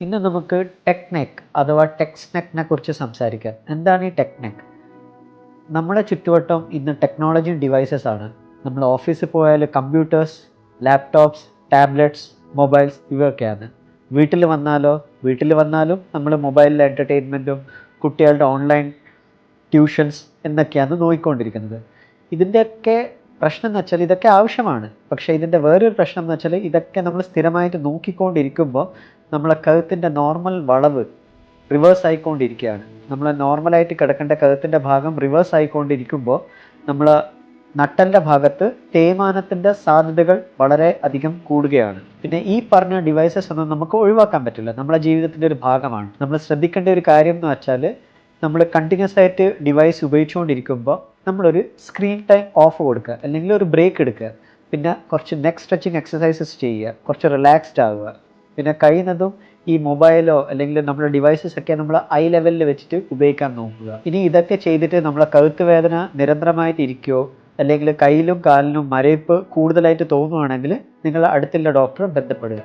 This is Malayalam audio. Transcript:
ഇന്ന് നമുക്ക് ടെക് നെക്ക് അഥവാ ടെക്സ്റ്റ് നെക്കിനെ കുറിച്ച് സംസാരിക്കാം. എന്താണ് ഈ ടെക് നെക്ക്? നമ്മുടെ ചുറ്റുവട്ടം ഇന്ന് ടെക്നോളജി ഡിവൈസസ് ആണ്. നമ്മൾ ഓഫീസിൽ പോയാൽ കമ്പ്യൂട്ടേഴ്സ്, ലാപ്ടോപ്സ്, ടാബ്ലറ്റ്സ്, മൊബൈൽസ് ഇവയൊക്കെയാണ്. വീട്ടിൽ വന്നാലും നമ്മൾ മൊബൈലിൽ എൻ്റർടൈൻമെൻറ്റും കുട്ടികളുടെ ഓൺലൈൻ ട്യൂഷൻസ് എന്നൊക്കെയാണ് നോക്കിക്കൊണ്ടിരിക്കുന്നത്. ഇതിൻ്റെയൊക്കെ പ്രശ്നം എന്ന് വെച്ചാൽ ഇതൊക്കെ ആവശ്യമാണ്. പക്ഷേ ഇതിൻ്റെ വേറൊരു പ്രശ്നം എന്ന് വെച്ചാൽ ഇതൊക്കെ നമ്മൾ സ്ഥിരമായിട്ട് നോക്കിക്കൊണ്ടിരിക്കുമ്പോൾ നമ്മളെ കഴുത്തിൻ്റെ നോർമൽ വളവ് റിവേഴ്സ് ആയിക്കൊണ്ടിരിക്കുകയാണ്. നമ്മൾ നോർമലായിട്ട് കിടക്കേണ്ട കഴുത്തിൻ്റെ ഭാഗം റിവേഴ്സ് ആയിക്കൊണ്ടിരിക്കുമ്പോൾ നമ്മൾ നട്ടലിൻ്റെ ഭാഗത്ത് തേയ്മാനത്തിൻ്റെ സാധ്യതകൾ വളരെ അധികം കൂടുകയാണ്. പിന്നെ ഈ പറഞ്ഞ ഡിവൈസസ് ഒന്നും നമുക്ക് ഒഴിവാക്കാൻ പറ്റില്ല, നമ്മുടെ ജീവിതത്തിൻ്റെ ഒരു ഭാഗമാണ്. നമ്മൾ ശ്രദ്ധിക്കേണ്ട ഒരു കാര്യം എന്ന് വെച്ചാൽ നമ്മൾ കണ്ടിന്യൂസ് ആയിട്ട് ഡിവൈസ് ഉപയോഗിച്ചുകൊണ്ടിരിക്കുമ്പോൾ നമ്മളൊരു സ്ക്രീൻ ടൈം ഓഫ് കൊടുക്കുക, അല്ലെങ്കിൽ ഒരു ബ്രേക്ക് എടുക്കുക. പിന്നെ കുറച്ച് നെക്ക് സ്ട്രെച്ചിങ് എക്സസൈസസ് ചെയ്യുക, കുറച്ച് റിലാക്സ്ഡ് ആവുക. പിന്നെ കഴിയുന്നതും ഈ മൊബൈലോ അല്ലെങ്കിൽ നമ്മുടെ ഡിവൈസസ് ഒക്കെ നമ്മൾ ഐ ലെവലിൽ വെച്ചിട്ട് ഉപയോഗിക്കാൻ നോക്കുക. ഇനി ഇതൊക്കെ ചെയ്തിട്ട് നമ്മളെ കഴുത്ത് വേദന നിരന്തരമായിട്ട് ഇരിക്കുകയോ അല്ലെങ്കിൽ കയ്യിലും കാലിനും മരവിപ്പ് കൂടുതലായിട്ട് തോന്നുകയാണെങ്കിൽ നിങ്ങൾ അടുത്തുള്ള ഡോക്ടറെ ബന്ധപ്പെടുക.